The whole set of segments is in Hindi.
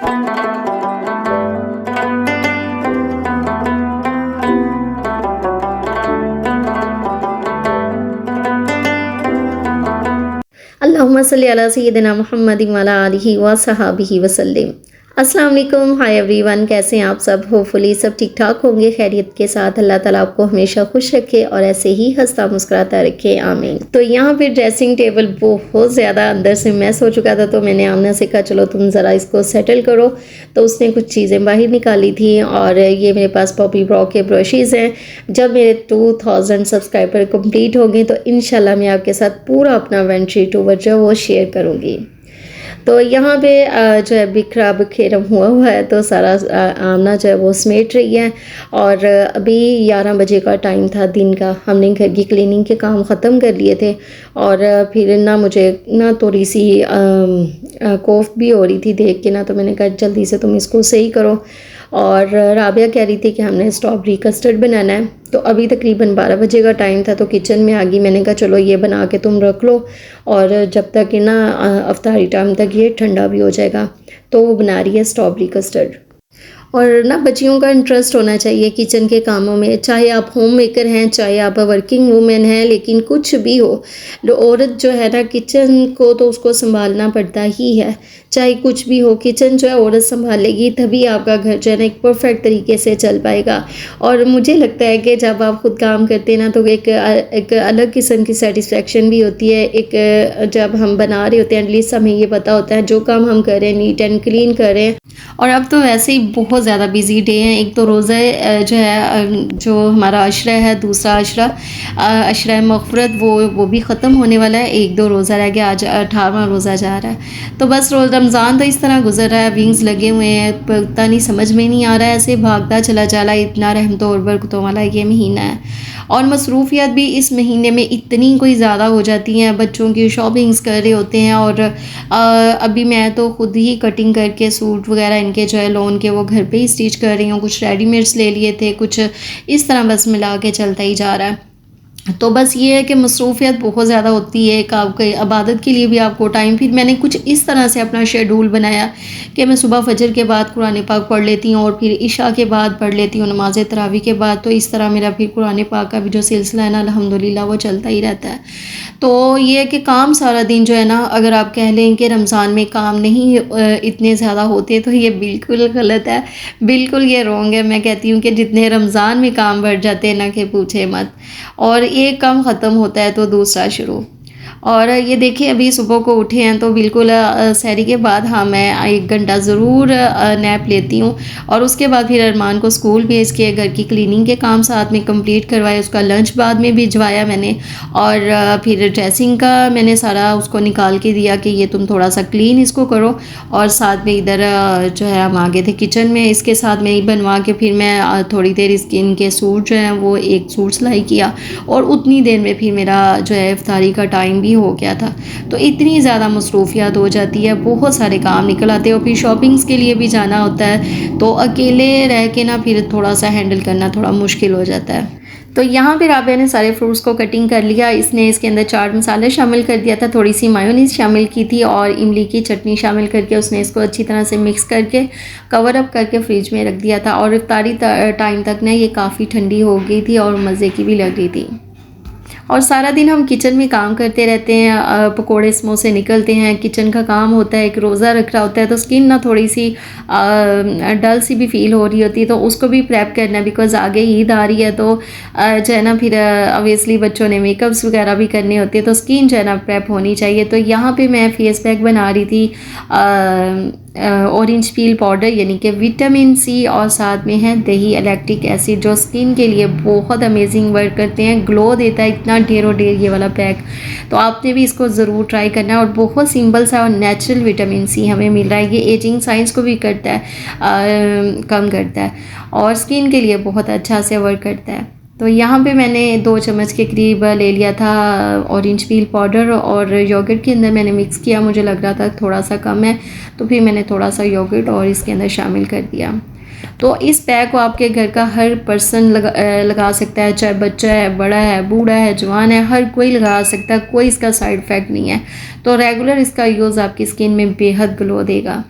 अल्लाहुम्मा सल्ली अला सय्यिदिना मुहम्मदिन व अला आलिहि व सहाबिहि वसल्लम। अस्सलाम वालेकुम, हाय एवरीवन, कैसे हैं आप सब? होपफुली सब ठीक ठाक होंगे, खैरियत के साथ। अल्लाह ताला आपको हमेशा खुश रखे और ऐसे ही हंसता मुस्कुराता रखे, आमीन। तो यहाँ पे ड्रेसिंग टेबल बहुत ज़्यादा अंदर से मैस हो चुका था, तो मैंने आमना से कहा चलो तुम ज़रा इसको सेटल करो। तो उसने कुछ चीज़ें बाहर निकाली थी और ये मेरे पास पॉपी ब्रो के ब्रशेज़ हैं। जब मेरे 2000 सब्सक्राइबर कंप्लीट होंगे तो इंशाल्लाह मैं आपके साथ पूरा अपना वेंट्री टूर जो है वो शेयर करूँगी। तो यहाँ पे जो है बिखरा बिखेरम हुआ है, तो सारा आमना जो है वो समेट रही है। और अभी 11 बजे का टाइम था दिन का। हमने घर की क्लीनिंग के काम ख़त्म कर लिए थे और फिर ना मुझे ना थोड़ी सी कोफ भी हो रही थी देख के ना, तो मैंने कहा जल्दी से तुम इसको सही करो। और राबिया कह रही थी कि हमने स्ट्रॉबेरी कस्टर्ड बनाना है। तो अभी तकरीबन 12 बजे का टाइम था, तो किचन में आ गई। मैंने कहा चलो ये बना के तुम रख लो और जब तक ना अफ्तारी टाइम तक ये ठंडा भी हो जाएगा। तो वो बना रही है स्ट्रॉबेरी कस्टर्ड। और ना बच्चियों का इंटरेस्ट होना चाहिए किचन के कामों में, चाहे आप होम मेकर हैं, चाहे आप वर्किंग वूमेन हैं, लेकिन कुछ भी हो, औरत जो है ना किचन को तो उसको संभालना पड़ता ही है। चाहे कुछ भी हो, किचन जो है औरत संभालेगी तभी आपका घर जो है ना एक परफेक्ट तरीके से चल पाएगा। और मुझे लगता है कि जब आप खुद काम करते हैं ना तो एक अलग किस्म की सेटिस्फेक्शन भी होती है। एक जब हम बना रहे होते हैं एटलीस्ट हमें ये पता होता है जो काम हम कर रहे हैं नीट एंड क्लीन कर रहे हैं। और अब तो वैसे ही बहुत ज़्यादा बिजी डे हैं। एक तो रोज़ा जो है जो हमारा अशरा है, दूसरा अशरा मग़फ़िरत वो भी ख़त्म होने वाला है। 1-2 रोज़ा रह गया, आज 18वां रोज़ा जा रहा है। तो बस रमज़ान तो इस तरह गुजर रहा है, विंग्स लगे हुए हैं, पता नहीं समझ में नहीं आ रहा है, ऐसे भागता चला जा रहा है। इतना रहमतों और बरकतों वाला ये महीना है और मसरूफ़ियत भी इस महीने में इतनी कोई ज़्यादा हो जाती हैं। बच्चों की शॉपिंग्स कर रहे होते हैं और अभी मैं तो ख़ुद ही कटिंग करके सूट वगैरह इनके जो है लोन के वो घर पे ही स्टिच कर रही हूँ। कुछ रेडीमेड्स ले लिए थे, कुछ इस तरह बस मिला के चलता ही जा रहा है। तो बस ये है कि मसरूफ़ियत बहुत ज़्यादा होती है। एक आपके इबादत के लिए भी आपको टाइम, फिर मैंने कुछ इस तरह से अपना शेड्यूल बनाया कि मैं सुबह फजर के बाद कुरान पाक पढ़ लेती हूँ और फिर इशा के बाद पढ़ लेती हूँ, नमाज तरावी के बाद। तो इस तरह मेरा फिर कुरान पाक का भी जो सिलसिला है ना अल्हम्दुलिल्लाह वो चलता ही रहता है। तो ये है कि काम सारा दिन जो है ना, अगर आप कह लें कि रमज़ान में काम नहीं इतने ज़्यादा होते तो ये बिल्कुल गलत है, बिल्कुल ये रॉन्ग है। मैं कहती हूँ कि जितने रमज़ान में काम बढ़ जाते हैं ना कि पूछे मत, और एक काम ख़त्म होता है तो दूसरा शुरू। और ये देखिए अभी सुबह को उठे हैं तो बिल्कुल सहरी के बाद हाँ मैं 1 घंटा ज़रूर नैप लेती हूँ और उसके बाद फिर अरमान को स्कूल भेज के घर की क्लीनिंग के काम साथ में कंप्लीट करवाए, उसका लंच बाद में भिजवाया मैंने। और फिर ड्रेसिंग का मैंने सारा उसको निकाल के दिया कि ये तुम थोड़ा सा क्लीन इसको करो। और साथ में इधर जो है हम आ गए थे किचन में, इसके साथ में ही बनवा के फिर मैं थोड़ी देर इनके सूट जो हैं वो एक सूट सिलाई किया और उतनी देर में फिर मेरा जो है इफ्तारी का टाइम भी हो गया था। तो इतनी ज़्यादा मसरूफियत हो जाती है, बहुत सारे काम निकल आते हैं और फिर शॉपिंग्स के लिए भी जाना होता है। तो अकेले रह के ना फिर थोड़ा सा हैंडल करना थोड़ा मुश्किल हो जाता है। तो यहाँ पे राबिया ने सारे फ्रूट्स को कटिंग कर लिया। इसने इसके अंदर चाट मसाला शामिल कर दिया था, थोड़ी सी मायोनीज़ शामिल की थी और इमली की चटनी शामिल करके उसने इसको अच्छी तरह से मिक्स करके कवर अप करके फ्रिज में रख दिया था। और इफ्तारी टाइम तक ना ये काफ़ी ठंडी हो गई थी और मज़े की भी लग रही थी। और सारा दिन हम किचन में काम करते रहते हैं, पकोड़े समोसे निकलते हैं, किचन का काम होता है, एक रोज़ा रख रहा होता है, तो स्किन ना थोड़ी सी डल सी भी फील हो रही होती है। तो उसको भी प्रेप करना है बिकॉज़ आगे ईद आ रही है। तो जो है ना फिर ऑब्वियसली बच्चों ने मेकअप्स वगैरह भी करने होते हैं, तो स्किन जो है ना प्रेप होनी चाहिए। तो यहाँ पे मैं फेस पैक बना रही थी ऑरेंज पील पाउडर यानी कि विटामिन सी और साथ में है दही इलेक्ट्रिक एसिड जो स्किन के लिए बहुत अमेजिंग वर्क करते हैं, ग्लो देता है इतना ढेरों ढेर ये वाला पैक। तो आपने भी इसको ज़रूर ट्राई करना है और बहुत सिंपल सा और नेचुरल विटामिन सी हमें मिल रहा है। ये एजिंग साइंस को भी करता है, कम करता है और स्किन के लिए बहुत अच्छा से वर्क करता है। तो यहाँ पे मैंने 2 चम्मच के करीब ले लिया था ऑरेंज पील पाउडर और योगर्ट के अंदर मैंने मिक्स किया। मुझे लग रहा था थोड़ा सा कम है तो फिर मैंने थोड़ा सा योगर्ट और इसके अंदर शामिल कर दिया। तो इस पैक को आपके घर का हर पर्सन लगा सकता है, चाहे बच्चा है, बड़ा है, बूढ़ा है, जवान है, हर कोई लगा सकता है, कोई इसका साइड इफ़ेक्ट नहीं है। तो रेगुलर इसका यूज़ आपकी स्किन में बेहद ग्लो देगा।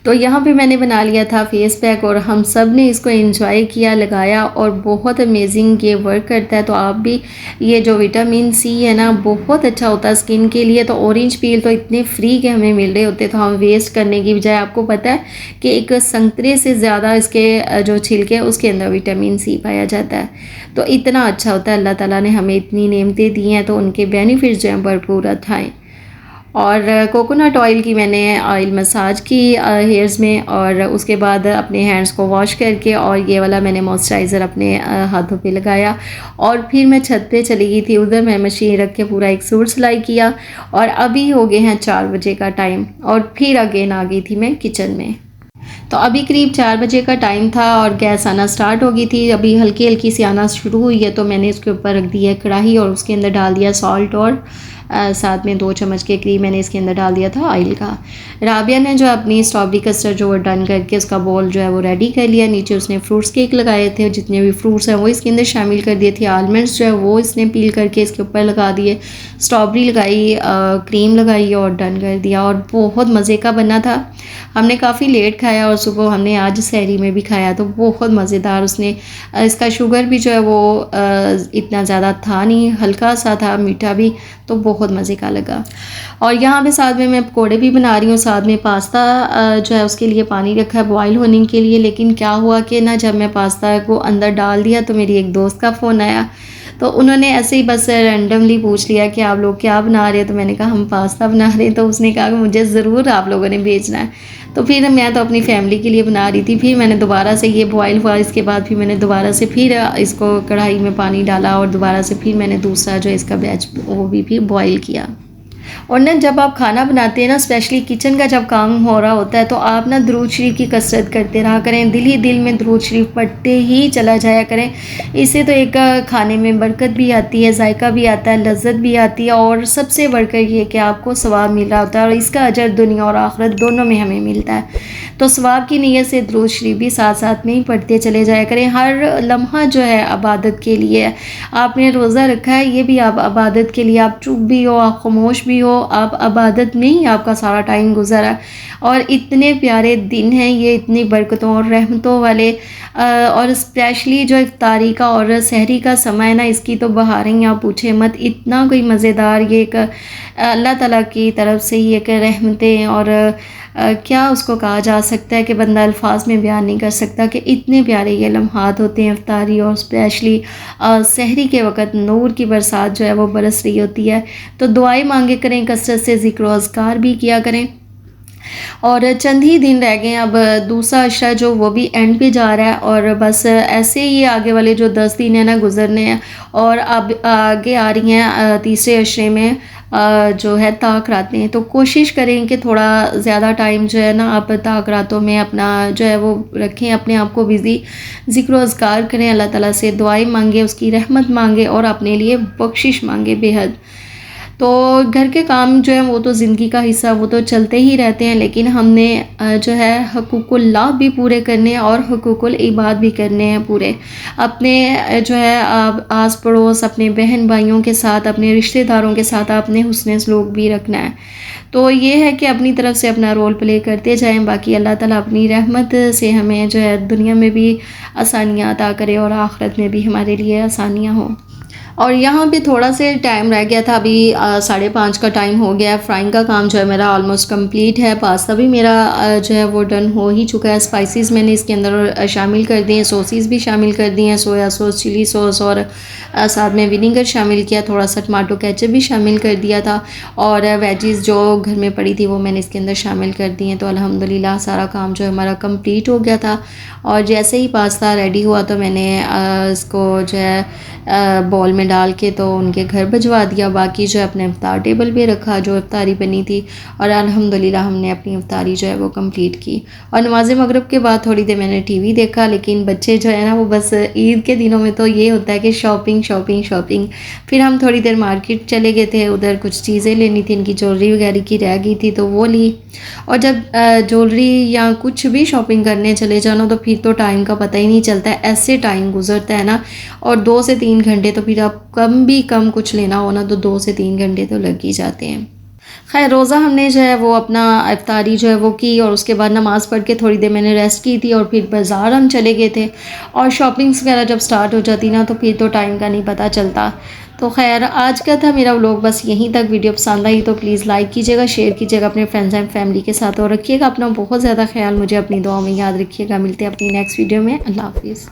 तो यहाँ पे मैंने बना लिया था फेस पैक और हम सब ने इसको एंजॉय किया, लगाया और बहुत अमेजिंग ये वर्क करता है। तो आप भी, ये जो विटामिन सी है ना बहुत अच्छा होता है स्किन के लिए। तो ऑरेंज पील तो इतने फ्री के हमें मिल रहे होते, तो हम वेस्ट करने की बजाय, आपको पता है कि एक संतरे से ज़्यादा इसके जो छिलके हैं उसके अंदर विटामिन सी पाया जाता है। तो इतना अच्छा होता है, अल्लाह ताला ने हमें इतनी नेमतें दी हैं तो उनके बेनिफिट्स जो हैं भरपूर उठाएँ। और कोकोनट ऑयल की मैंने ऑयल मसाज की हेयर्स में, और उसके बाद अपने हैंड्स को वॉश करके और ये वाला मैंने मॉइस्चराइज़र अपने हाथों पे लगाया। और फिर मैं छत पे चली गई थी, उधर मैं मशीन रख के पूरा एक सूट सिलाई किया। और अभी हो गए हैं 4 बजे का टाइम और फिर अगेन आ गई थी मैं किचन में। तो अभी करीब 4 बजे का टाइम था और गैस आना स्टार्ट हो गई थी, अभी हल्की हल्की सी आना शुरू हुई है। तो मैंने उसके ऊपर रख दिया कढ़ाई और उसके अंदर डाल दिया सॉल्ट, और साथ में 2 चम्मच के करीब मैंने इसके अंदर डाल दिया था ऑयल का। राबिया ने जो अपनी स्ट्रॉबेरी कस्टर्ड जो डन करके उसका बॉल जो है वो रेडी कर लिया। नीचे उसने फ्रूट्स केक लगाए थे, जितने भी फ्रूट्स हैं वो इसके अंदर शामिल कर दिए थे। आलमंड्स जो है वो इसने पील करके इसके ऊपर लगा दिए, स्ट्रॉबेरी लगाई, क्रीम लगाई और डन कर दिया। और बहुत मज़े का बना था। हमने काफ़ी लेट खाया और सुबह हमने आज सहरी में भी खाया, तो बहुत मज़ेदार। उसने इसका शुगर भी जो है वो इतना ज़्यादा था नहीं, हल्का सा था, मीठा भी, तो बहुत मज़े का लगा। और यहाँ पे साथ में मैं पकोड़े भी बना रही हूँ, साथ में पास्ता जो है उसके लिए पानी रखा है बॉईल होने के लिए। लेकिन क्या हुआ कि ना, जब मैं पास्ता को अंदर डाल दिया तो मेरी एक दोस्त का फ़ोन आया। तो उन्होंने ऐसे ही बस रैंडमली पूछ लिया कि आप लोग क्या बना रहे हैं। तो मैंने कहा हम पास्ता बना रहे हैं। तो उसने कहा कि मुझे ज़रूर आप लोगों ने भेजना है। तो फिर मैं तो अपनी फैमिली के लिए बना रही थी। फिर मैंने दोबारा से ये बॉयल हुआ, इसके बाद फिर मैंने दोबारा से फिर इसको कढ़ाई में पानी डाला और दोबारा से फिर मैंने दूसरा जो इसका बैच वो भी फिर बॉयल किया। और ना जब आप खाना बनाते हैं ना, स्पेशली किचन का जब काम हो रहा होता है, तो आप ना दुरूद शरीफ की कसरत करते रहा करें, दिल ही दिल में दुरूद शरीफ पढ़ते ही चला जाया करें। इससे तो एक खाने में बरकत भी आती है, जायका भी आता है, लज्जत भी आती है, और सबसे बढ़कर ये कि आपको सवाब मिल रहा होता है और इसका अजर दुनिया और आखिरत दोनों में हमें मिलता है। तो सवाब की नीयत से दुरूद शरीफ भी साथ साथ में ही पढ़ते चले जाया करें। हर लम्हा जो है इबादत के लिए है। आपने रोज़ा रखा है, ये भी आप इबादत के लिए, आप चुप भी हो, आप खामोश भी हो, आप इबादत में ही आपका सारा टाइम गुजरा। और इतने प्यारे दिन हैं ये, इतनी बरकतों और रहमतों वाले। और स्पेशली जो इफ्तारी का और सहरी का समय है ना, इसकी तो बहारें ही आप पूछे मत। इतना कोई मज़ेदार, ये एक अल्लाह ताला की तरफ से ही एक रहमतें, और क्या उसको कहा जा सकता है कि बंदा अल्फाज में बयान नहीं कर सकता कि इतने प्यारे ये लम्हात होते हैं इफ्तारी और स्पेशली सहरी के वक़्त नूर की बरसात जो है वो बरस रही होती है। तो दुआएं मांगे करें, कसरत से ज़िक्र व अज़कार भी किया करें। और चंद ही दिन रह गए हैं, अब दूसरा अशरा जो वो भी एंड पे जा रहा है, और बस ऐसे ही आगे वाले जो 10 दिन है ना गुजरने हैं। और अब आगे आ रही हैं तीसरे अशरे में जो है ताक रातें। तो कोशिश करें कि थोड़ा ज़्यादा टाइम जो है ना आप ताक रातों में अपना जो है वो रखें, अपने आप को बिज़ी, ज़िक्र व अज़कार करें, अल्लाह ताला से दुआएं मांगे, उसकी रहमत मांगे और अपने लिए बख्शिश मांगे बेहद। तो घर के काम जो है वो तो ज़िंदगी का हिस्सा, वो तो चलते ही रहते हैं, लेकिन हमने जो है हुकूकुल्लाह भी पूरे करने हैं और हुकूकुल इबाद भी करने हैं पूरे। अपने जो है आस पड़ोस, अपने बहन भाइयों के साथ, अपने रिश्तेदारों के साथ आपने हुस्न सलूक भी रखना है। तो ये है कि अपनी तरफ से अपना रोल प्ले करते जाएं। बाकी अल्लाह ताला अपनी रहमत से हमें जो है दुनिया में भी आसानियाँ अता करे और आखिरत में भी हमारे लिए आसानियाँ हों। और यहाँ पे थोड़ा से टाइम रह गया था, अभी 5:30 का टाइम हो गया है। फ्राइंग का काम जो है मेरा ऑलमोस्ट कंप्लीट है। पास्ता भी मेरा जो है वो डन हो ही चुका है। स्पाइसेस मैंने इसके अंदर शामिल कर दिए हैं, सॉसेस भी शामिल कर दिए हैं, सोया सॉस, चिली सॉस, और साथ में विनीगर शामिल किया, थोड़ा सा टमाटो केचप भी शामिल कर दिया था। और वेजीज़ जो घर में पड़ी थी वो मैंने इसके अंदर शामिल कर दी हैं। तो अल्हम्दुलिल्लाह सारा काम जो है हमारा कंप्लीट हो गया था। और जैसे ही पास्ता रेडी हुआ तो मैंने इसको जो है बॉल में डाल के तो उनके घर भिजवा दिया। बाकी जो है अपने इफ्तार टेबल पे रखा, जो इफ्तारी बनी थी, और अल्हम्दुलिल्लाह हमने अपनी इफ्तारी जो है वो कंप्लीट की। और नमाज मगरिब के बाद थोड़ी देर मैंने टीवी देखा। लेकिन बच्चे जो है ना वो बस ईद के दिनों में तो ये होता है कि शॉपिंग शॉपिंग शॉपिंग। फिर हम थोड़ी देर मार्केट चले गए थे, उधर कुछ चीज़ें लेनी थी, इनकी ज्वेलरी वगैरह की रह गई थी तो वो ली। और जब ज्वेलरी या कुछ भी शॉपिंग करने चले जाना तो फिर तो टाइम का पता ही नहीं चलता है, ऐसे टाइम गुजरता है ना। और 2 से 3 घंटे तो फिर आप कम भी कम कुछ लेना हो ना तो 2 से 3 घंटे तो लग ही जाते हैं। खैर रोज़ा हमने जो है वो अपना इफ्तारी जो है वो की और उसके बाद नमाज़ पढ़ के थोड़ी देर मैंने रेस्ट की थी और फिर बाज़ार हम चले गए थे। और शॉपिंग्स वगैरह जब स्टार्ट हो जाती ना तो फिर तो टाइम का नहीं पता चलता। तो खैर आज का था मेरा व्लॉग बस यहीं तक। वीडियो पसंद आई तो प्लीज़ लाइक कीजिएगा, शेयर कीजिएगा अपने फ्रेंड्स एंड फैमिली के साथ और रखिएगा अपना बहुत ज़्यादा ख्याल, मुझे अपनी दुआ में याद रखिएगा। मिलते हैं अपनी नेक्स्ट वीडियो में। अल्लाह हाफ़िज़।